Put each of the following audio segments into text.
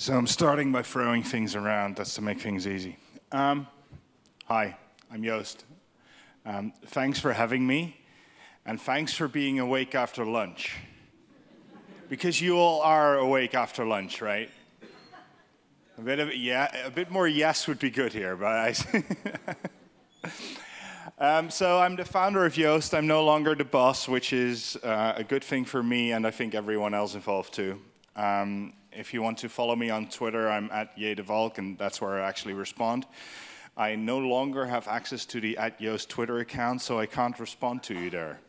So I'm starting by throwing things around. That's to make things easy. Hi, I'm Joost. Thanks for having me, and thanks for being awake after lunch. Because you all are awake after lunch, right? A bit more yes would be good here, but so I'm the founder of Joost. I'm no longer the boss, which is a good thing for me, and I think everyone else involved too. If you want to follow me on Twitter, I'm at Joost De Valk, and that's where I actually respond. I no longer have access to the @Joost Twitter account, so I can't respond to you there.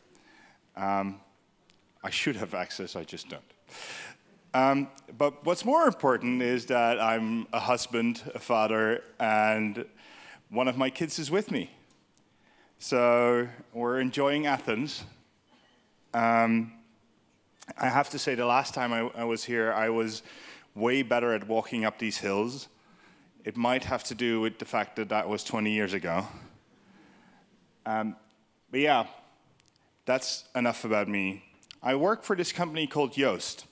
I should have access, I just don't. But what's more important is that I'm a husband, a father, and one of my kids is with me. So we're enjoying Athens. I have to say, the last time I was here, I was way better at walking up these hills. It might have to do with the fact that that was 20 years ago. But yeah, that's enough about me. I work for this company called Joost,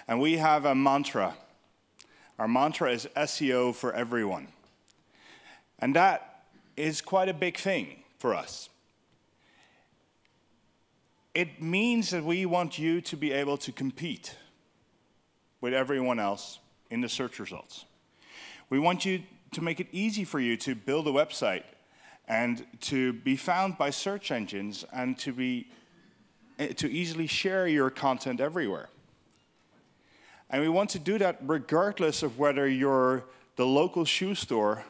and we have a mantra. Our mantra is SEO for everyone. And that is quite a big thing for us. It means that we want you to be able to compete with everyone else in the search results. We want you to make it easy for you to build a website and to be found by search engines and to easily share your content everywhere. And we want to do that regardless of whether you're the local shoe store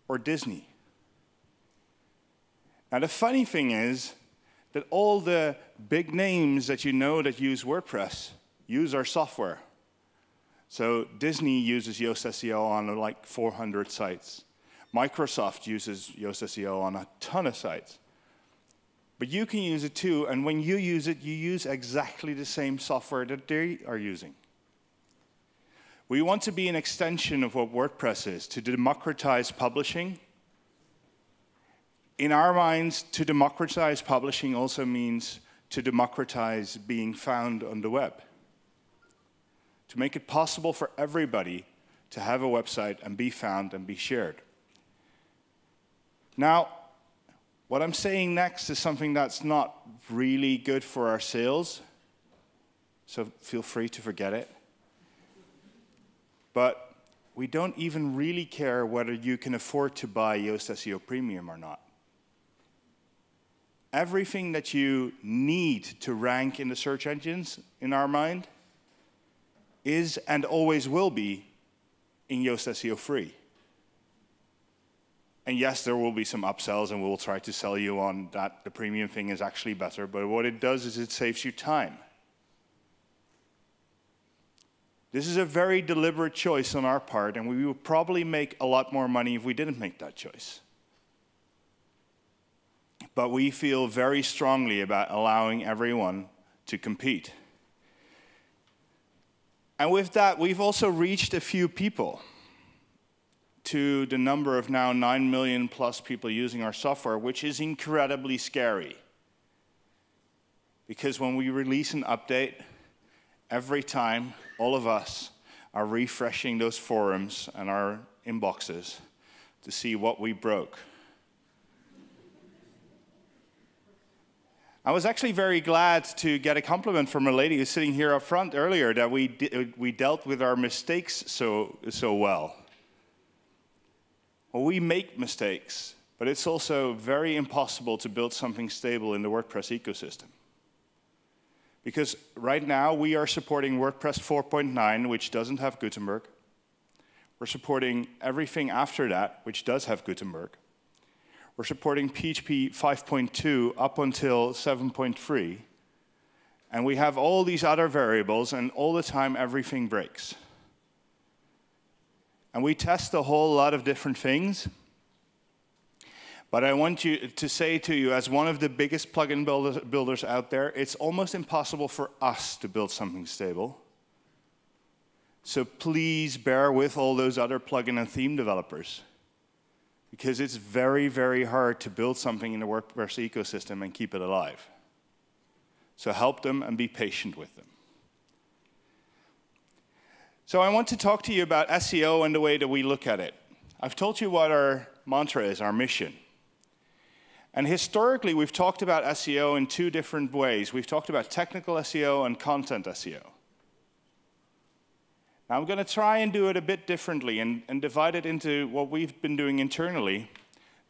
or Disney. Now, the funny thing is that all the big names that you know that use WordPress use our software. So Disney uses Joost SEO on like 400 sites. Microsoft uses Joost SEO on a ton of sites. But you can use it too, and when you use it, you use exactly the same software that they are using. We want to be an extension of what WordPress is, to democratize publishing. In our minds, to democratize publishing also means to democratize being found on the web. To make it possible for everybody to have a website and be found and be shared. Now, what I'm saying next is something that's not really good for our sales, so feel free to forget it. But we don't even really care whether you can afford to buy Joost SEO Premium or not. Everything that you need to rank in the search engines, in our mind, is and always will be in Joost SEO Free. And yes, there will be some upsells, and we'll try to sell you on that the premium thing is actually better, but what it does is it saves you time. This is a very deliberate choice on our part, and we would probably make a lot more money if we didn't make that choice. But we feel very strongly about allowing everyone to compete. And with that, we've also reached a few people to the number of now 9 million plus people using our software, which is incredibly scary. Because when we release an update, every time all of us are refreshing those forums and our inboxes to see what we broke. I was actually very glad to get a compliment from a lady who's sitting here up front earlier that we dealt with our mistakes so well. Well, we make mistakes, but it's also very impossible to build something stable in the WordPress ecosystem. Because right now we are supporting WordPress 4.9, which doesn't have Gutenberg. We're supporting everything after that, which does have Gutenberg. We're supporting PHP 5.2 up until 7.3. And we have all these other variables, and all the time everything breaks. And we test a whole lot of different things. But I want to say to you, as one of the biggest plugin builders out there, it's almost impossible for us to build something stable. So please bear with all those other plugin and theme developers. Because it's very, very hard to build something in the WordPress ecosystem and keep it alive. So help them and be patient with them. So I want to talk to you about SEO and the way that we look at it. I've told you what our mantra is, our mission. And historically, we've talked about SEO in two different ways. We've talked about technical SEO and content SEO. Now I'm going to try and do it a bit differently and divide it into what we've been doing internally,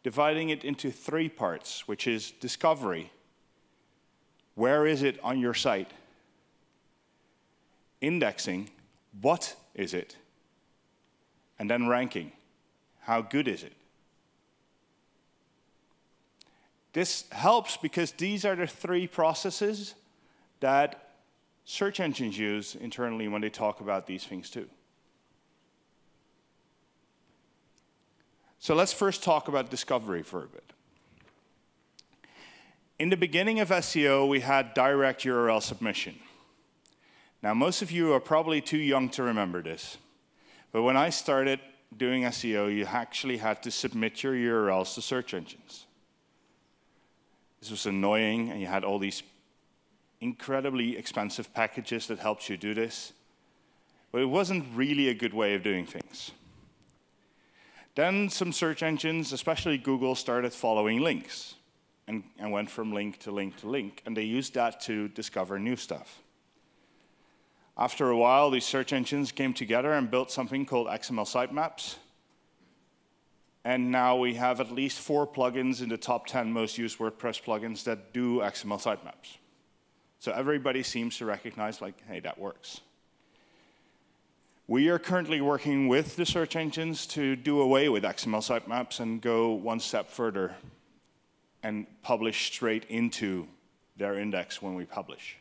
dividing it into three parts, which is discovery. Where is it on your site? Indexing. What is it? And then ranking. How good is it? This helps because these are the three processes that search engines use internally when they talk about these things too. So let's first talk about discovery for a bit. In the beginning of SEO, we had direct URL submission. Now, most of you are probably too young to remember this. But when I started doing SEO, you actually had to submit your URLs to search engines. This was annoying, and you had all these incredibly expensive packages that helped you do this. But it wasn't really a good way of doing things. Then some search engines, especially Google, started following links and went from link to link to link, and they used that to discover new stuff. After a while, these search engines came together and built something called XML sitemaps. And now we have at least 4 plugins in the top 10 most used WordPress plugins that do XML sitemaps. So everybody seems to recognize, like, hey, that works. We are currently working with the search engines to do away with XML sitemaps and go one step further and publish straight into their index when we publish.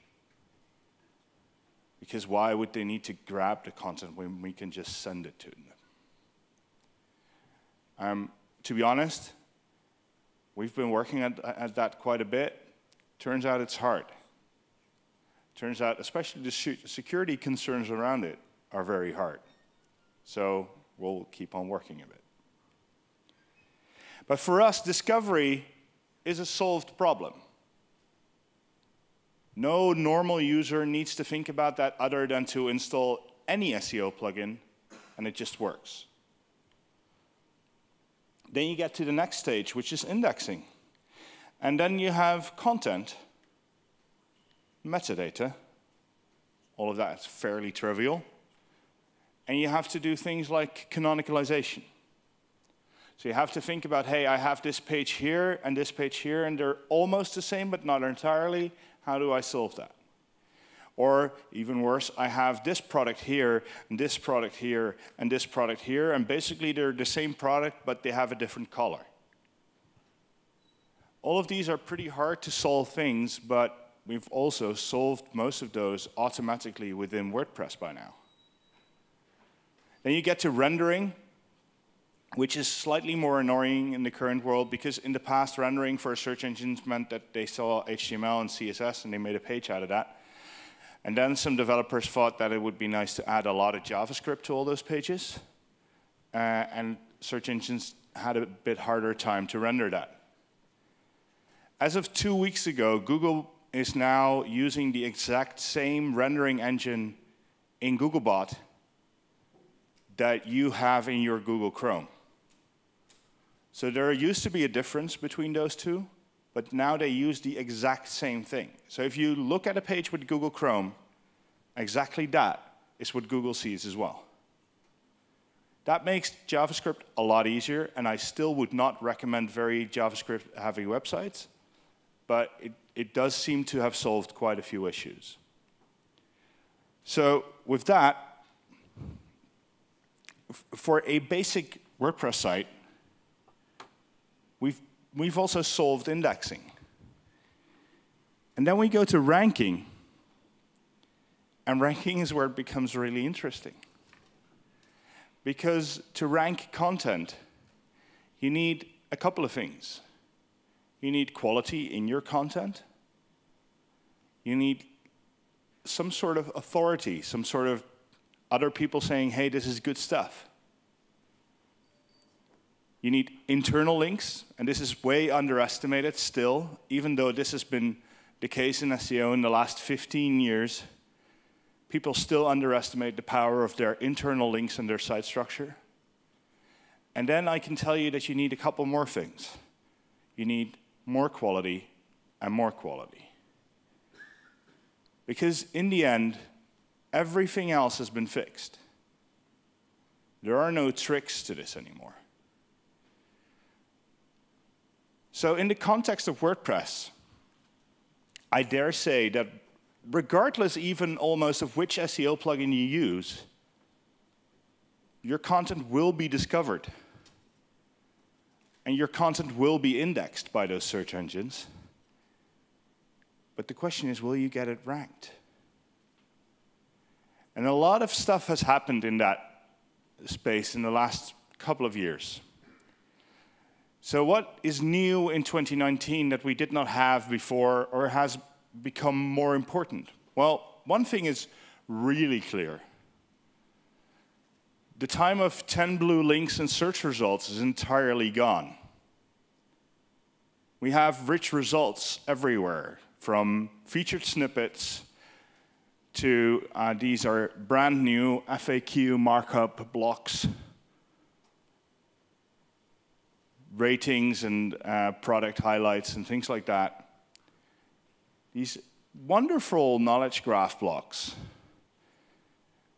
Because why would they need to grab the content when we can just send it to them? To be honest, we've been working at that quite a bit. Turns out it's hard. Turns out, especially the security concerns around it are very hard. So we'll keep on working a bit. But for us, discovery is a solved problem. No normal user needs to think about that other than to install any SEO plugin, and it just works. Then you get to the next stage, which is indexing. And then you have content, metadata. All of that is fairly trivial. And you have to do things like canonicalization. So you have to think about, hey, I have this page here, and they're almost the same, but not entirely. How do I solve that? Or even worse, I have this product here, and this product here, and this product here, and basically they're the same product, but they have a different color. All of these are pretty hard to solve things, but we've also solved most of those automatically within WordPress by now. Then you get to rendering, which is slightly more annoying in the current world, because in the past, rendering for search engines meant that they saw HTML and CSS, and they made a page out of that. And then some developers thought that it would be nice to add a lot of JavaScript to all those pages. And search engines had a bit harder time to render that. As of 2 weeks ago, Google is now using the exact same rendering engine in Googlebot that you have in your Google Chrome. So there used to be a difference between those two, but now they use the exact same thing. So if you look at a page with Google Chrome, exactly that is what Google sees as well. That makes JavaScript a lot easier, and I still would not recommend very JavaScript-heavy websites, but it does seem to have solved quite a few issues. So with that, for a basic WordPress site, we've also solved indexing. And then we go to ranking. And ranking is where it becomes really interesting. Because to rank content, you need a couple of things. You need quality in your content. You need some sort of authority, some sort of other people saying, hey, this is good stuff. You need internal links, and this is way underestimated still, even though this has been the case in SEO in the last 15 years. people still underestimate the power of their internal links and their site structure. And then I can tell you that you need a couple more things. You need more quality and more quality. Because in the end, everything else has been fixed. There are no tricks to this anymore. So in the context of WordPress, I dare say that regardless even almost of which SEO plugin you use, your content will be discovered. And your content will be indexed by those search engines. But the question is, will you get it ranked? And a lot of stuff has happened in that space in the last couple of years. So what is new in 2019 that we did not have before or has become more important? Well, one thing is really clear. The time of 10 blue links in search results is entirely gone. We have rich results everywhere, from featured snippets to these are brand new FAQ markup blocks, ratings and product highlights and things like that. These wonderful knowledge graph blocks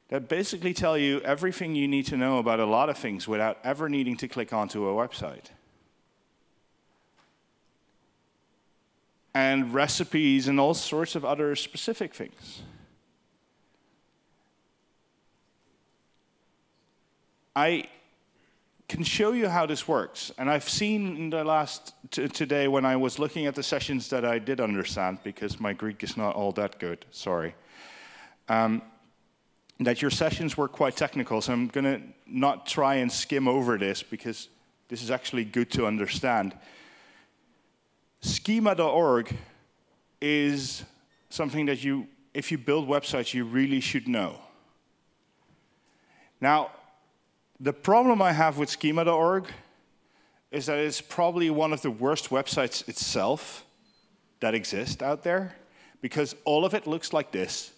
that basically tell you everything you need to know about a lot of things without ever needing to click onto a website. And recipes and all sorts of other specific things. I can show you how this works. And I've seen in the last, today when I was looking at the sessions that I did understand, because my Greek is not all that good, sorry, that your sessions were quite technical. So I'm going to not try and skim over this, because this is actually good to understand. Schema.org is something that you, if you build websites, you really should know. Now, the problem I have with Schema.org is that it's probably one of the worst websites itself that exist out there, because all of it looks like this.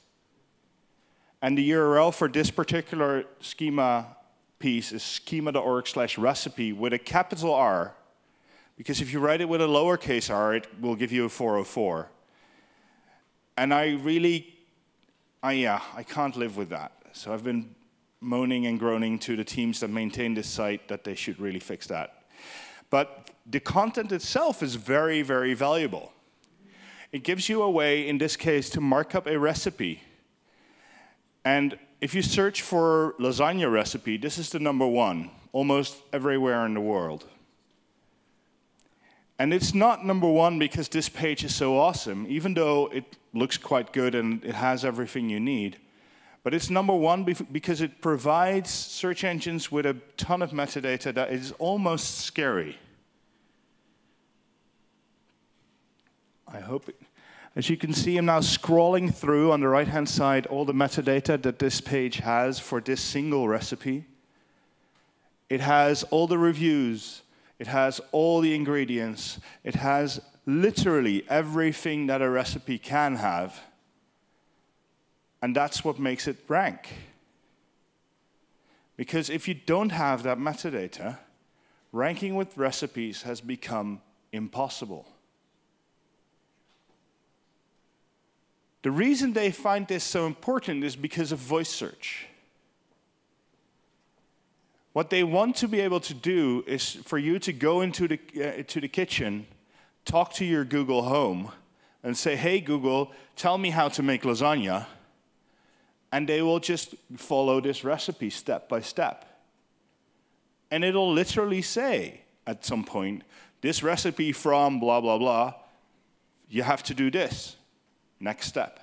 And the URL for this particular schema piece is schema.org/recipe with a capital R, because if you write it with a lowercase r, it will give you a 404. And I can't live with that. So I've been moaning and groaning to the teams that maintain this site that they should really fix that. But the content itself is very, very valuable. It gives you a way, in this case, to mark up a recipe. And if you search for lasagna recipe, this is the #1, almost everywhere in the world. And it's not #1 because this page is so awesome, even though it looks quite good and it has everything you need. But it's #1 because it provides search engines with a ton of metadata that is almost scary. I hope it, as you can see, I'm now scrolling through on the right-hand side all the metadata that this page has for this single recipe. It has all the reviews. It has all the ingredients. It has literally everything that a recipe can have. And that's what makes it rank. Because if you don't have that metadata, ranking with recipes has become impossible. The reason they find this so important is because of voice search. What they want to be able to do is for you to go into the kitchen, talk to your Google Home, and say, hey, Google, tell me how to make lasagna. And they will just follow this recipe step by step. And it'll literally say, at some point, this recipe from blah, blah, blah, you have to do this. Next step.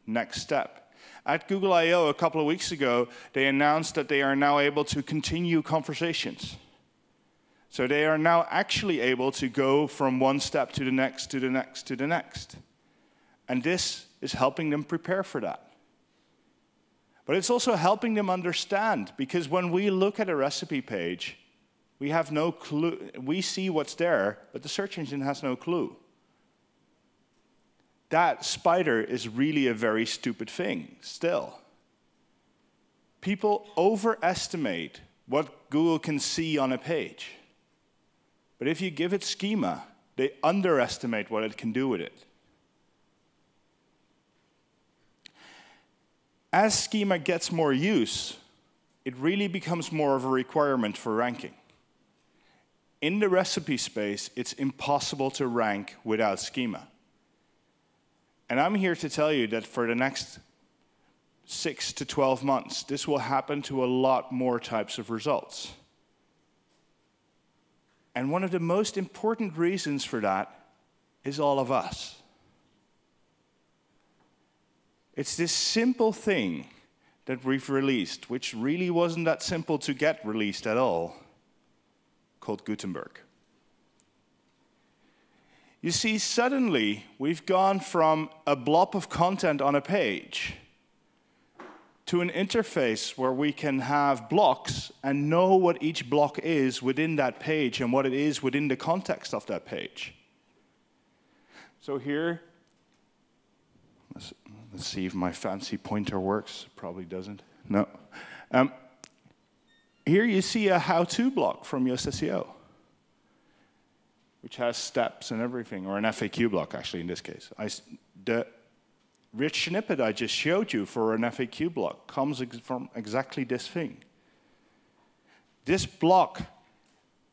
Next step. At Google I/O a couple of weeks ago, they announced that they are now able to continue conversations. So they are now actually able to go from one step to the next, to the next, to the next. And this is helping them prepare for that. But it's also helping them understand, because when we look at a recipe page, we have no clue. We see what's there, but the search engine has no clue. that spider is really a very stupid thing still. People overestimate what Google can see on a page. But if you give it schema, they underestimate what it can do with it. As schema gets more use, it really becomes more of a requirement for ranking. In the recipe space, it's impossible to rank without schema. And I'm here to tell you that for the next 6 to 12 months, this will happen to a lot more types of results. And one of the most important reasons for that is all of us. It's this simple thing that we've released, which really wasn't that simple to get released at all, called Gutenberg. You see, suddenly we've gone from a blob of content on a page to an interface where we can have blocks and know what each block is within that page and what it is within the context of that page. So here, let's see if my fancy pointer works. Probably doesn't. No. Here you see a how-to block from Joost SEO, which has steps and everything, or an FAQ block, actually, in this case. The rich snippet I just showed you for an FAQ block comes from exactly this thing. This block,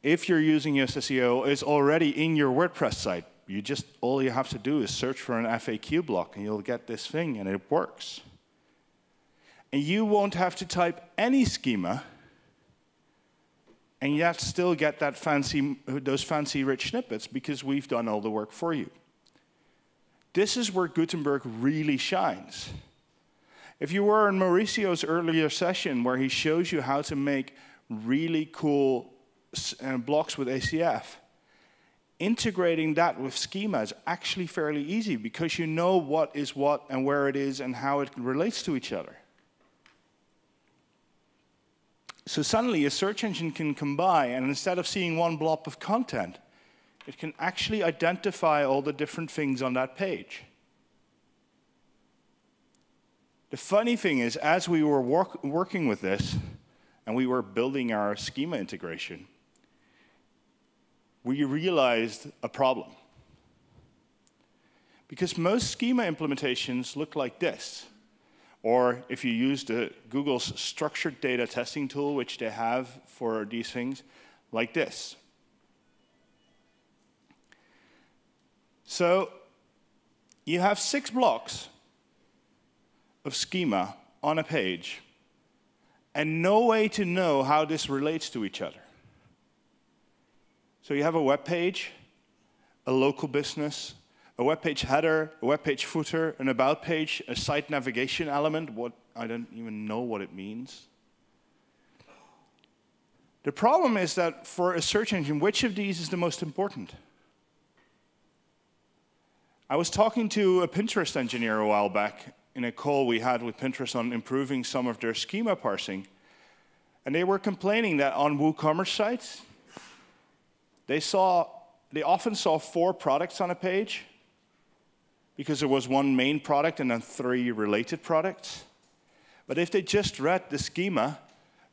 if you're using Joost SEO, is already in your WordPress site. All you have to do is search for an FAQ block, and you'll get this thing, and it works. And you won't have to type any schema, and yet still get those fancy rich snippets because we've done all the work for you. This is where Gutenberg really shines. If you were in Mauricio's earlier session where he shows you how to make really cool blocks with ACF, integrating that with schema is actually fairly easy because you know what is what and where it is and how it relates to each other. So suddenly a search engine can come by, and instead of seeing one blob of content, it can actually identify all the different things on that page. The funny thing is, as we were working with this, and we were building our schema integration, we realized a problem. Because most schema implementations look like this. Or if you use Google's structured data testing tool, which they have for these things, like this. So you have 6 blocks of schema on a page, and no way to know how this relates to each other. So you have a web page, a local business, a web page header, a web page footer, an about page, a site navigation element. I don't even know what it means. The problem is that for a search engine, which of these is the most important? I was talking to a Pinterest engineer a while back in a call we had with Pinterest on improving some of their schema parsing. And they were complaining that on WooCommerce sites, they often saw 4 products on a page because there was one main product and then 3 related products. But if they just read the schema,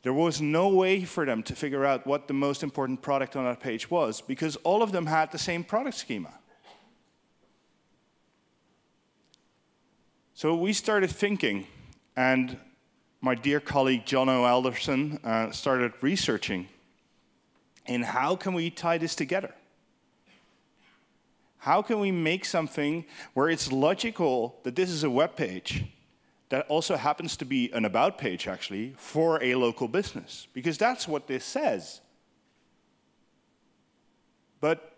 there was no way for them to figure out what the most important product on that page was because all of them had the same product schema. So we started thinking, and my dear colleague Jono Alderson started researching in how can we tie this together? How can we make something where it's logical that this is a web page that also happens to be an about page, actually, for a local business? Because that's what this says. But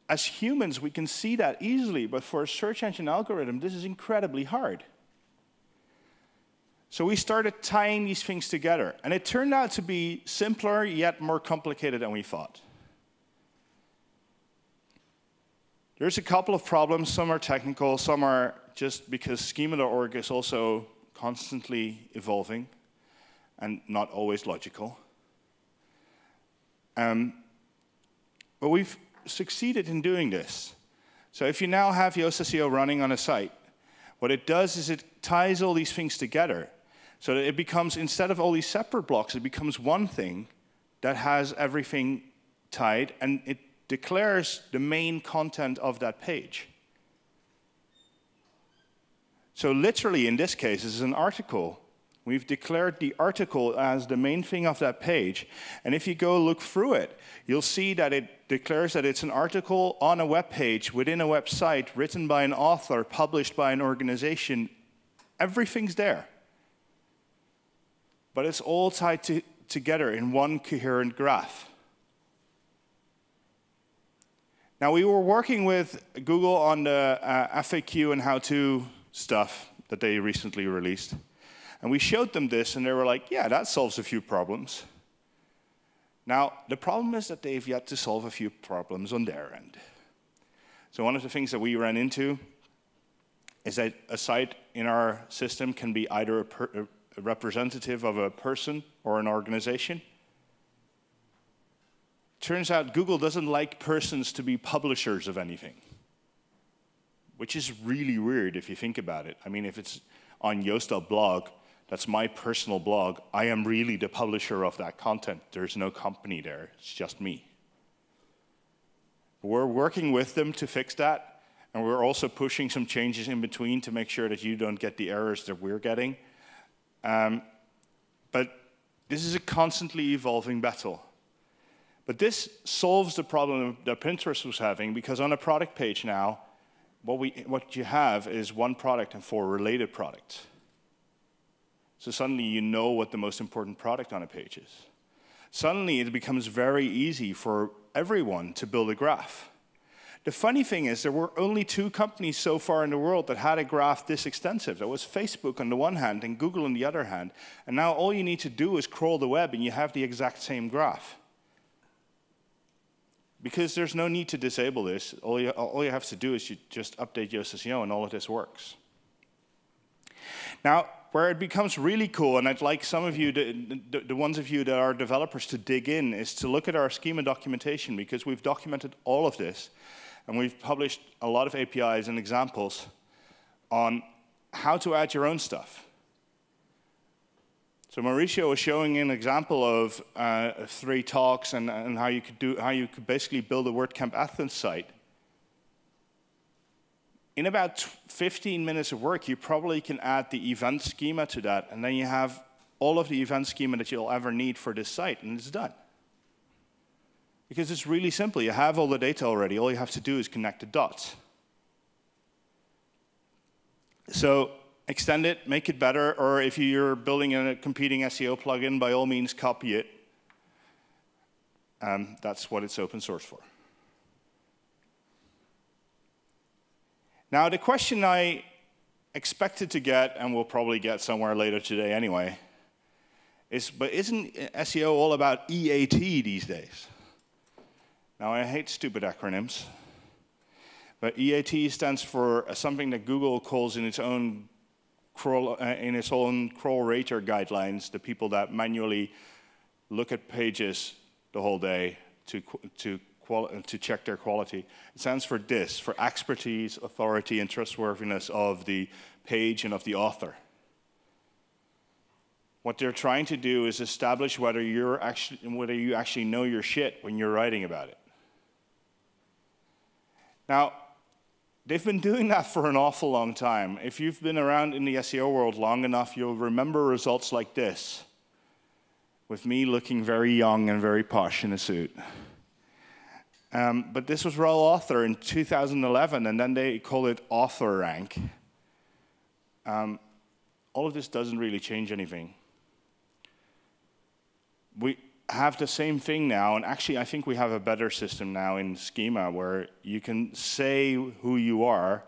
as humans, we can see that easily, but for a search engine algorithm, this is incredibly hard. So we started tying these things together, and it turned out to be simpler, yet more complicated than we thought. There's a couple of problems. Some are technical, some are just because schema.org is also constantly evolving and not always logical. But we've succeeded in doing this. So if you now have Yoast SEO running on a site, what it does is it ties all these things together. So that it becomes, instead of all these separate blocks, it becomes one thing that has everything tied, and it declares the main content of that page. So literally, in this case, this is an article. We've declared the article as the main thing of that page. And if you go look through it, you'll see that it declares that it's an article on a web page, within a website, written by an author, published by an organization. Everything's there. But it's all tied together in one coherent graph. Now, we were working with Google on the FAQ and how-to stuff that they recently released. And we showed them this, and they were like, yeah, that solves a few problems. Now, the problem is that they've yet to solve a few problems on their end. So one of the things that we ran into is that a site in our system can be either a representative of a person or an organization. Turns out Google doesn't like persons to be publishers of anything, which is really weird if you think about it. I mean, if it's on Joost.blog, that's my personal blog. I am really the publisher of that content. There's no company there. It's just me. We're working with them to fix that, and we're also pushing some changes in between to make sure that you don't get the errors that we're getting. But this is a constantly evolving battle. But this solves the problem that Pinterest was having, because on a product page now, what you have is one product and 4 related products. So suddenly you know what the most important product on a page is. Suddenly it becomes very easy for everyone to build a graph. The funny thing is there were only 2 companies so far in the world that had a graph this extensive. That was Facebook on the one hand and Google on the other hand. And now all you need to do is crawl the web and you have the exact same graph. Because there's no need to disable this. All you have to do is you just update Yoast SEO and all of this works. Now, where it becomes really cool, and I'd like some of you, the ones of you that are developers, to dig in, is to look at our schema documentation, because we've documented all of this, and we've published a lot of APIs and examples on how to add your own stuff. So Mauricio was showing an example of 3 talks and how you could basically build a WordCamp Athens site. In about 15 minutes of work, you probably can add the event schema to that, and then you have all of the event schema that you'll ever need for this site, and it's done. Because it's really simple. You have all the data already. All you have to do is connect the dots. So extend it, make it better, or if you're building a competing SEO plugin, by all means, copy it. That's what it's open source for. Now, the question I expected to get, and will probably get somewhere later today anyway, is, but isn't SEO all about EAT these days? Now, I hate stupid acronyms, but EAT stands for something that Google calls in its own crawl rater guidelines, the people that manually look at pages the whole day to check their quality. It stands for this, for expertise, authority, and trustworthiness of the page and of the author. What they're trying to do is establish whether you actually know your shit when you're writing about it. Now, they've been doing that for an awful long time. If you've been around in the SEO world long enough, you'll remember results like this, with me looking very young and very posh in a suit. But this was raw author in 2011, and then they call it author rank. All of this doesn't really change anything. We have the same thing now, and actually I think we have a better system now in Schema, where you can say who you are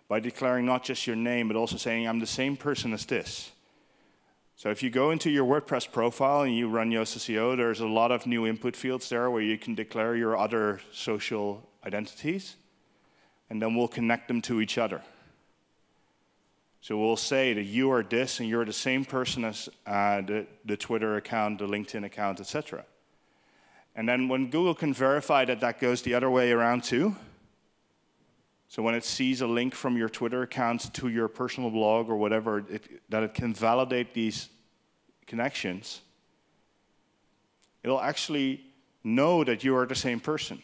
by declaring not just your name, but also saying, I'm the same person as this. So if you go into your WordPress profile and you run Yoast SEO, there's a lot of new input fields there where you can declare your other social identities, and then we'll connect them to each other. So we'll say that you are this, and you're the same person as the Twitter account, the LinkedIn account, etc. And then when Google can verify that that goes the other way around too, So when it sees a link from your Twitter account to your personal blog or whatever, that it can validate these connections, it'll actually know that you are the same person.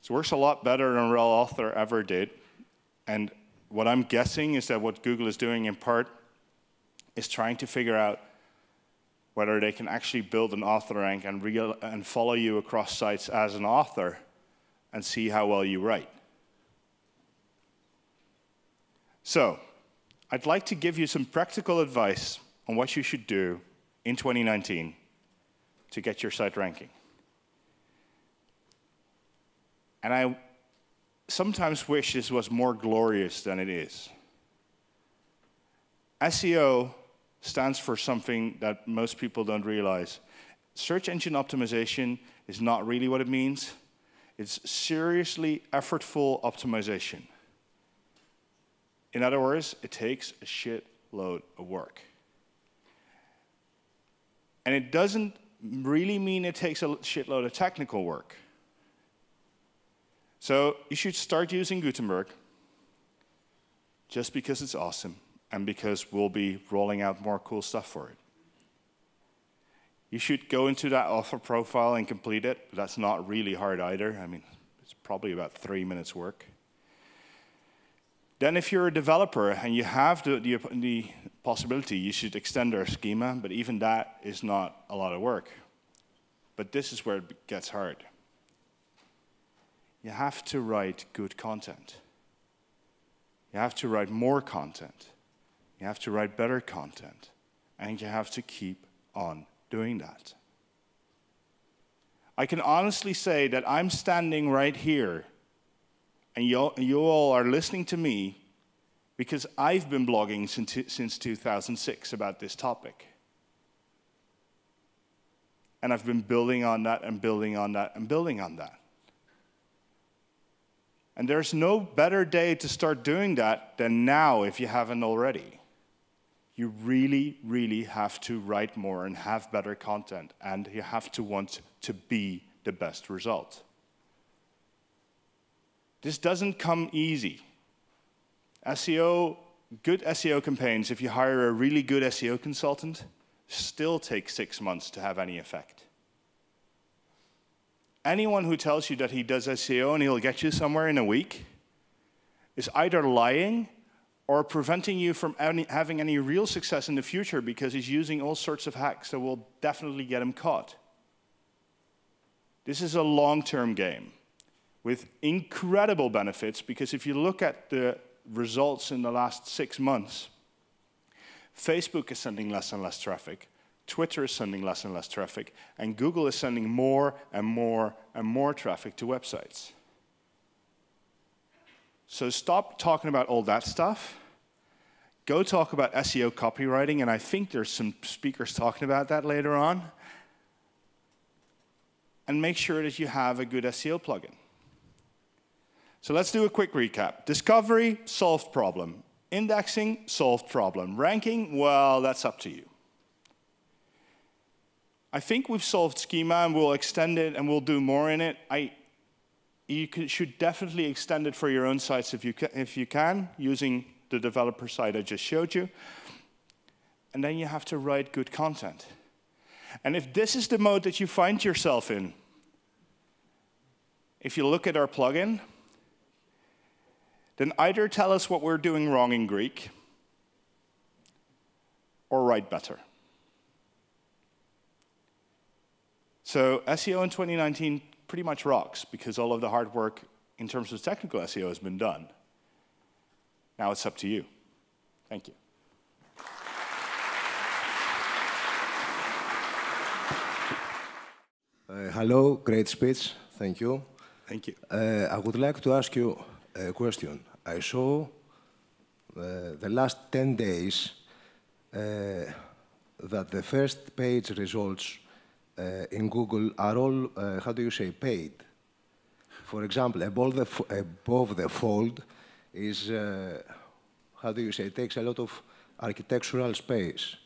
It works a lot better than Rel Author ever did. And what I'm guessing is that what Google is doing in part is trying to figure out whether they can actually build an author rank and follow you across sites as an author and see how well you write. So, I'd like to give you some practical advice on what you should do in 2019 to get your site ranking. And I sometimes wish this was more glorious than it is. SEO stands for something that most people don't realize. Search engine optimization is not really what it means. It's seriously effortful optimization. In other words, it takes a shitload of work. And it doesn't really mean it takes a shitload of technical work. So you should start using Gutenberg just because it's awesome and because we'll be rolling out more cool stuff for it. You should go into that author profile and complete it, but that's not really hard either. I mean, it's probably about 3 minutes work. Then if you're a developer and you have the possibility, you should extend our schema, but even that is not a lot of work. But this is where it gets hard. You have to write good content. You have to write more content. You have to write better content. And you have to keep on doing that. I can honestly say that I'm standing right here, and you all are listening to me because I've been blogging since 2006 about this topic. And I've been building on that and building on that and building on that. And there's no better day to start doing that than now if you haven't already. You really, really have to write more and have better content, and you have to want to be the best result. This doesn't come easy. SEO, good SEO campaigns, if you hire a really good SEO consultant, still take 6 months to have any effect. Anyone who tells you that he does SEO and he'll get you somewhere in a week is either lying or preventing you from having any real success in the future because he's using all sorts of hacks that will definitely get him caught. This is a long-term game with incredible benefits, because if you look at the results in the last 6 months, Facebook is sending less and less traffic, Twitter is sending less and less traffic, and Google is sending more and more and more traffic to websites. So stop talking about all that stuff. Go talk about SEO copywriting, and I think there's some speakers talking about that later on. And make sure that you have a good SEO plugin. So let's do a quick recap. Discovery, solved problem. Indexing, solved problem. Ranking, well, that's up to you. I think we've solved schema, and we'll extend it, and we'll do more in it. You should definitely extend it for your own sites if you can, using the developer site I just showed you. And then you have to write good content. And if this is the mode that you find yourself in, if you look at our plugin, then either tell us what we're doing wrong in Greek, or write better. So SEO in 2019 pretty much rocks, because all of the hard work in terms of technical SEO has been done. Now it's up to you. Thank you. Hello, great speech. Thank you. Thank you. I would like to ask you a question. I saw the last 10 days that the first page results in Google are all, how do you say, paid. For example, above the fold is, how do you say, it takes a lot of architectural space.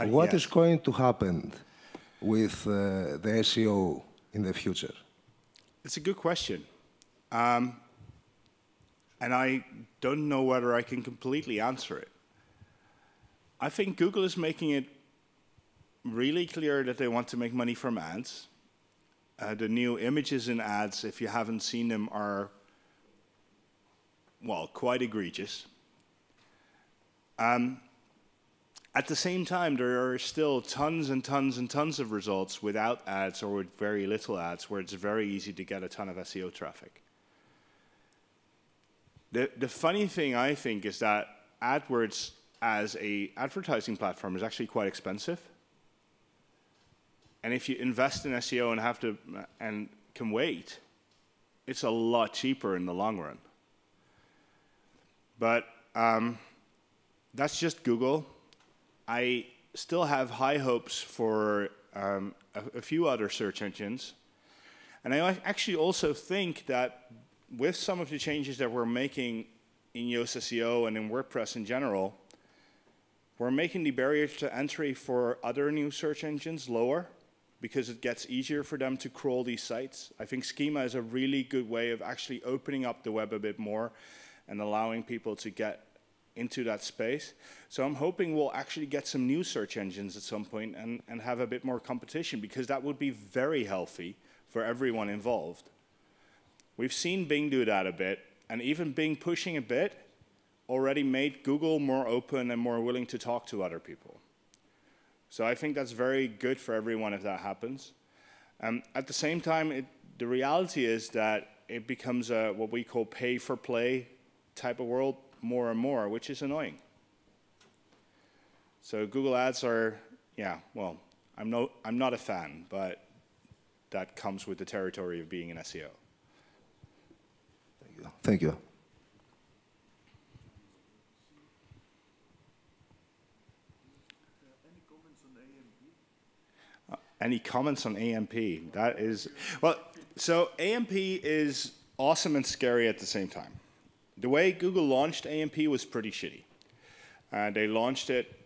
What is going to happen with the SEO in the future? It's a good question. and I don't know whether I can completely answer it. I think Google is making it really clear that they want to make money from ads. The new images in ads, if you haven't seen them, are, well, quite egregious. At the same time, there are still tons and tons and tons of results without ads or with very little ads, where it's very easy to get a ton of SEO traffic. The funny thing, I think, is that AdWords as an advertising platform is actually quite expensive. And if you invest in SEO and can wait, it's a lot cheaper in the long run. But that's just Google. I still have high hopes for a few other search engines. And I actually also think that with some of the changes that we're making in Yoast SEO and in WordPress in general, we're making the barriers to entry for other new search engines lower, because it gets easier for them to crawl these sites. I think schema is a really good way of actually opening up the web a bit more and allowing people to get into that space. So I'm hoping we'll actually get some new search engines at some point and have a bit more competition, because that would be very healthy for everyone involved. We've seen Bing do that a bit, and even Bing pushing a bit already made Google more open and more willing to talk to other people. So I think that's very good for everyone if that happens. At the same time, the reality is that it becomes a, what we call pay-for-play type of world more and more, which is annoying. So Google Ads are, yeah, well, I'm not a fan, but that comes with the territory of being an SEO. Thank you. Thank you. Any comments on AMP? That is, well, so AMP is awesome and scary at the same time. The way Google launched AMP was pretty shitty. They launched it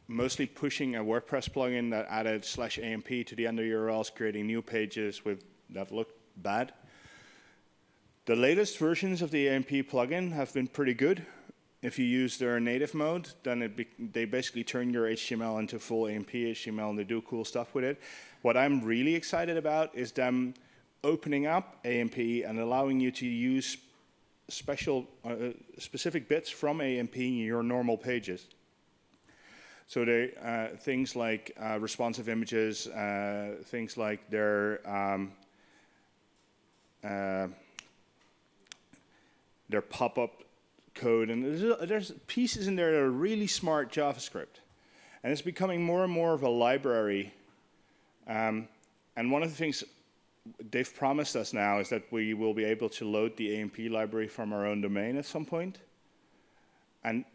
mostly pushing a WordPress plugin that added /AMP to the end of URLs, creating new pages that looked bad. The latest versions of the AMP plugin have been pretty good. If you use their native mode, then they basically turn your HTML into full AMP HTML, and they do cool stuff with it. What I'm really excited about is them opening up AMP and allowing you to use specific bits from AMP in your normal pages. So things like responsive images, things like their pop-up code, and there's pieces in there that are really smart JavaScript. And it's becoming more and more of a library. And one of the things they've promised us now is that we will be able to load the AMP library from our own domain at some point. And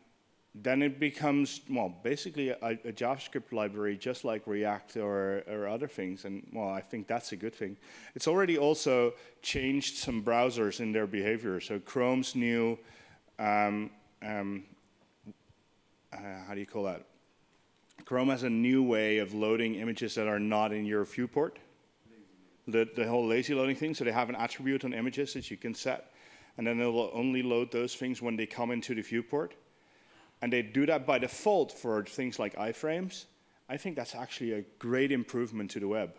then it becomes, well, basically a JavaScript library just like React or other things. And, well, I think that's a good thing. It's already also changed some browsers in their behavior. So Chrome's new, how do you call that? Chrome has a new way of loading images that are not in your viewport. The whole lazy loading thing. So they have an attribute on images that you can set. And then they'll only load those things when they come into the viewport. And they do that by default for things like iframes. I think that's actually a great improvement to the web.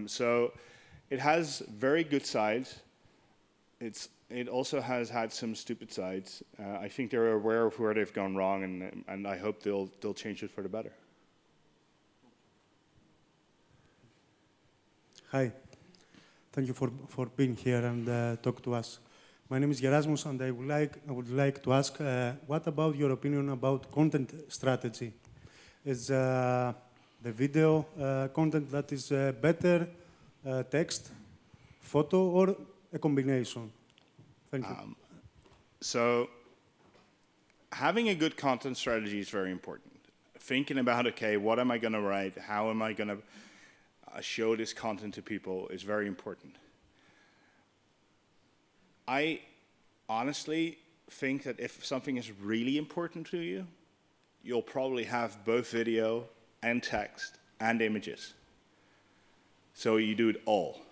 So it has very good sides. It also has had some stupid sides. I think they're aware of where they've gone wrong, and I hope they'll change it for the better. Hi. Thank you for being here and talk to us. My name is Gerasmus, and I would like to ask, what about your opinion about content strategy? Is the video content that is better, text, photo, or a combination? Thank you. So having a good content strategy is very important. Thinking about, okay, what am I going to write? How am I going to show this content to people is very important. I honestly think that if something is really important to you, you'll probably have both video and text and images. So you do it all.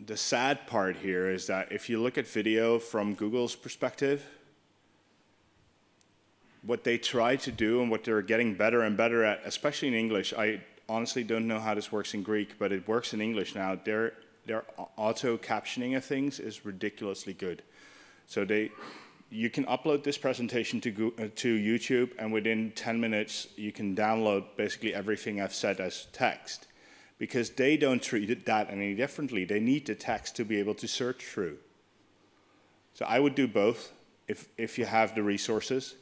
the sad part here is that if you look at video from Google's perspective, what they try to do and what they're getting better and better at, especially in English, I honestly don't know how this works in Greek, but it works in English now. Their auto-captioning of things is ridiculously good. So you can upload this presentation to YouTube, and within 10 minutes, you can download basically everything I've said as text. Because they don't treat that any differently. They need the text to be able to search through. So I would do both if you have the resources.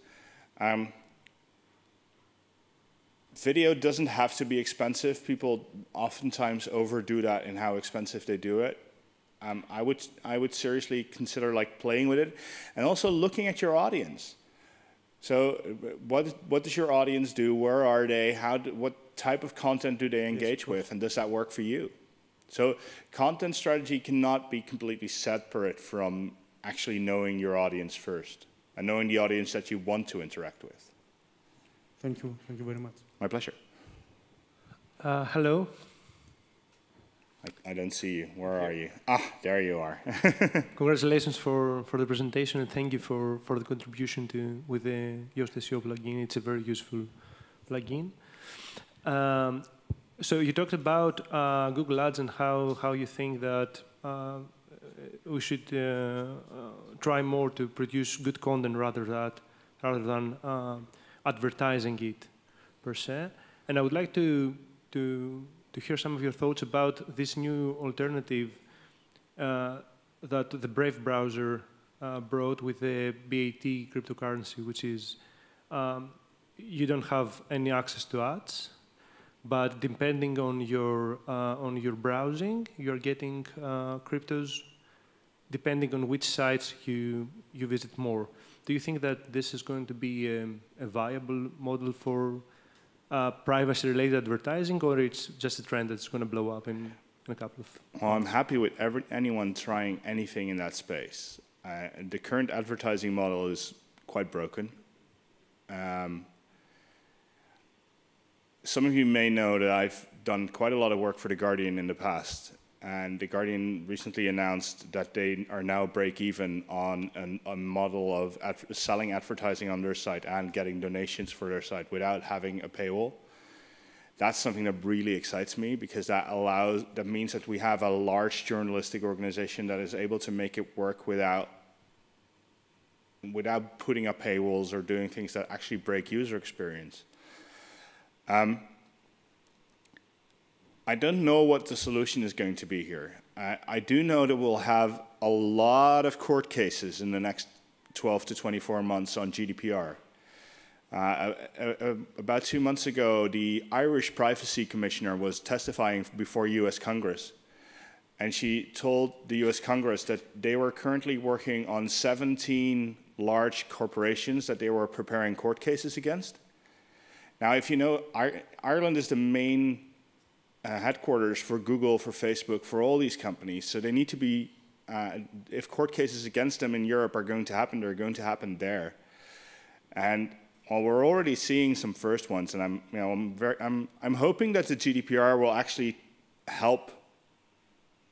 Video doesn't have to be expensive. People oftentimes overdo that in how expensive they do it. I would seriously consider like playing with it, and also looking at your audience. So what does your audience do? Where are they? What type of content do they engage with? And does that work for you? So content strategy cannot be completely separate from actually knowing your audience first and knowing the audience that you want to interact with. Thank you. Thank you very much. My pleasure. Hello. I don't see you. Where are you? Ah, there you are. Congratulations for the presentation, and thank you for the contribution with the Joost SEO plugin. It's a very useful plugin. So you talked about Google Ads and how you think that we should try more to produce good content rather than advertising it per se. And I would like to hear some of your thoughts about this new alternative that the Brave browser brought with the BAT cryptocurrency, which is you don't have any access to ads, but depending on your browsing, you're getting cryptos depending on which sites you visit more. Do you think that this is going to be a viable model for privacy-related advertising, or it's just a trend that's going to blow up in a couple of months? Well, I'm happy with anyone trying anything in that space. The current advertising model is quite broken. Some of you may know that I've done quite a lot of work for The Guardian in the past, and The Guardian recently announced that they are now break-even on a model of selling advertising on their site and getting donations for their site without having a paywall. That's something that really excites me, because that means that we have a large journalistic organization that is able to make it work without putting up paywalls or doing things that actually break user experience. I don't know what the solution is going to be here. I do know that we'll have a lot of court cases in the next 12 to 24 months on GDPR. About 2 months ago, the Irish Privacy Commissioner was testifying before US Congress. And she told the US Congress that they were currently working on 17 large corporations that they were preparing court cases against. Now, if you know, Ireland is the main headquarters for Google, for Facebook, for all these companies. So they need to be, if court cases against them in Europe are going to happen, they're going to happen there. And while we're already seeing some first ones, and I'm hoping that the GDPR will actually help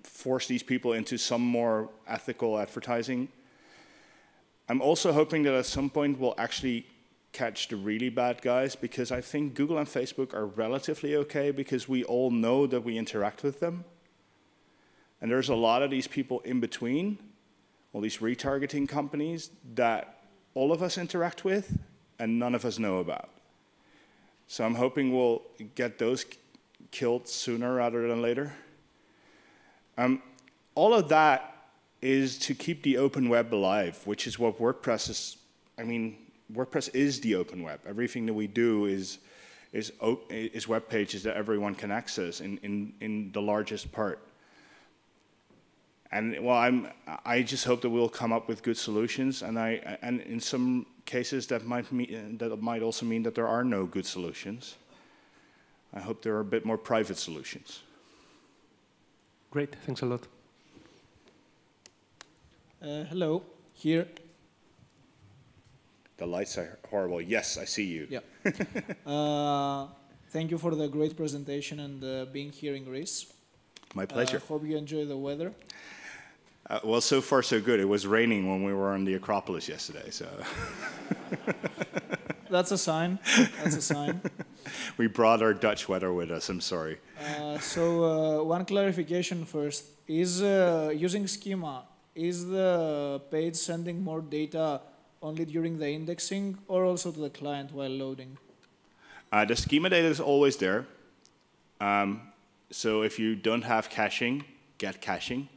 force these people into some more ethical advertising. I'm also hoping that at some point we'll actually catch the really bad guys, because I think Google and Facebook are relatively okay because we all know that we interact with them. And there's a lot of these people in between, all these retargeting companies that all of us interact with and none of us know about. So I'm hoping we'll get those killed sooner rather than later. All of that is to keep the open web alive, which is what WordPress is. WordPress is the open web. Everything that we do is web pages that everyone can access in the largest part. And well, I just hope that we'll come up with good solutions. And in some cases that might also mean that there are no good solutions. I hope there are a bit more private solutions. Great, thanks a lot. Hello, here. The lights are horrible. Yes, I see you. Yeah. Thank you for the great presentation and being here in Greece. My pleasure. Hope you enjoy the weather. Well, so far so good. It was raining when we were on the Acropolis yesterday, so. That's a sign. That's a sign. We brought our Dutch weather with us, I'm sorry. So one clarification first. Is using schema, is the page sending more data only during the indexing or also to the client while loading? The schema data is always there. So if you don't have caching, get caching.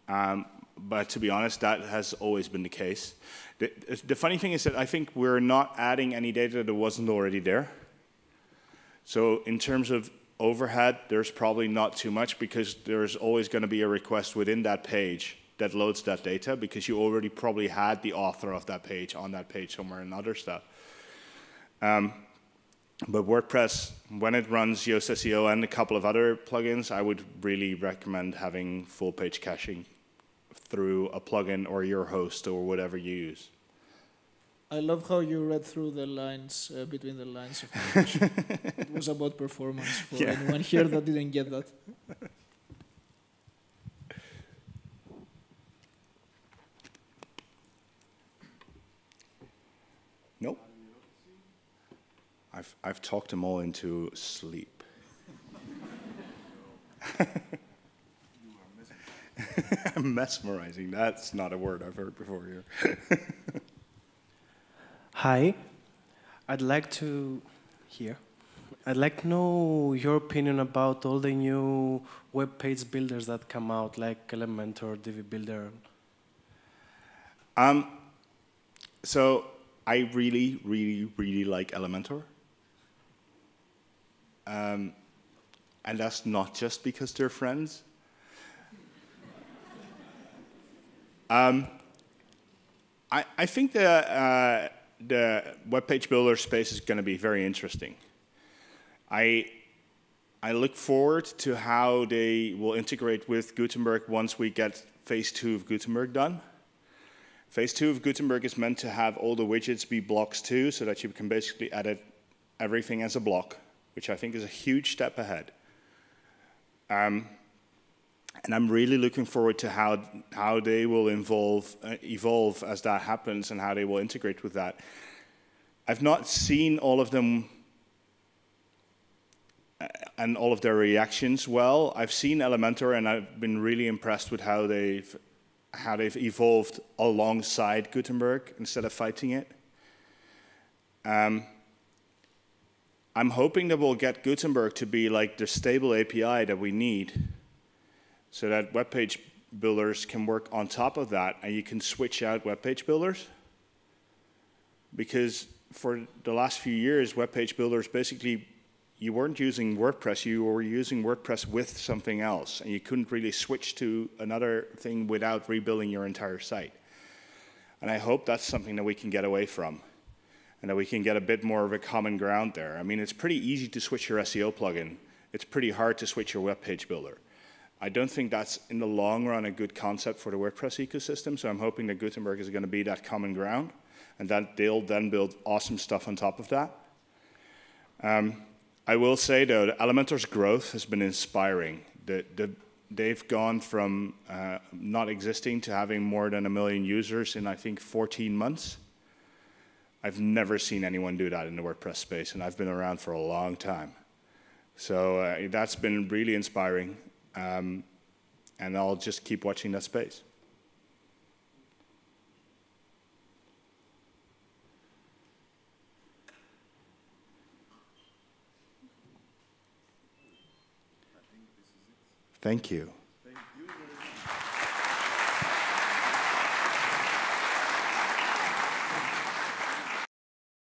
But to be honest, that has always been the case. The funny thing is that I think we're not adding any data that wasn't already there. So in terms of overhead, there's probably not too much because there's always going to be a request within that page that loads that data because you already probably had the author of that page on that page somewhere and other stuff. But WordPress, when it runs Yoast SEO and a couple of other plugins, I would really recommend having full page caching through a plugin or your host or whatever you use. I love how you read through the lines, between the lines of the It was about performance for anyone here that didn't get that. Nope. I've talked them all into sleep. Mesmerizing. That's not a word I've heard before here. Hi. I'd like to know your opinion about all the new web page builders that come out, like Elementor, DB Builder. So I really, really, really like Elementor. And that's not just because they're friends. I think the web page builder space is going to be very interesting. I look forward to how they will integrate with Gutenberg once we get phase 2 of Gutenberg done. Phase 2 of Gutenberg is meant to have all the widgets be blocks too, so that you can basically edit everything as a block, which I think is a huge step ahead. And I'm really looking forward to how they will evolve as that happens and how they will integrate with that. I've not seen all of them and all of their reactions well. I've seen Elementor and I've been really impressed with how they've evolved alongside Gutenberg instead of fighting it. I'm hoping that we'll get Gutenberg to be like the stable API that we need so that web page builders can work on top of that and you can switch out web page builders. Because for the last few years, web page builders basically, you weren't using WordPress, you were using WordPress with something else, and you couldn't really switch to another thing without rebuilding your entire site. And I hope that's something that we can get away from, and that we can get a bit more of a common ground there. I mean, it's pretty easy to switch your SEO plugin. It's pretty hard to switch your web page builder. I don't think that's, in the long run, a good concept for the WordPress ecosystem, so I'm hoping that Gutenberg is going to be that common ground, and that they'll then build awesome stuff on top of that. I will say, though, that Elementor's growth has been inspiring. They've gone from not existing to having more than 1 million users in, I think, 14 months. I've never seen anyone do that in the WordPress space, and I've been around for a long time. So that's been really inspiring, and I'll just keep watching that space. Thank you.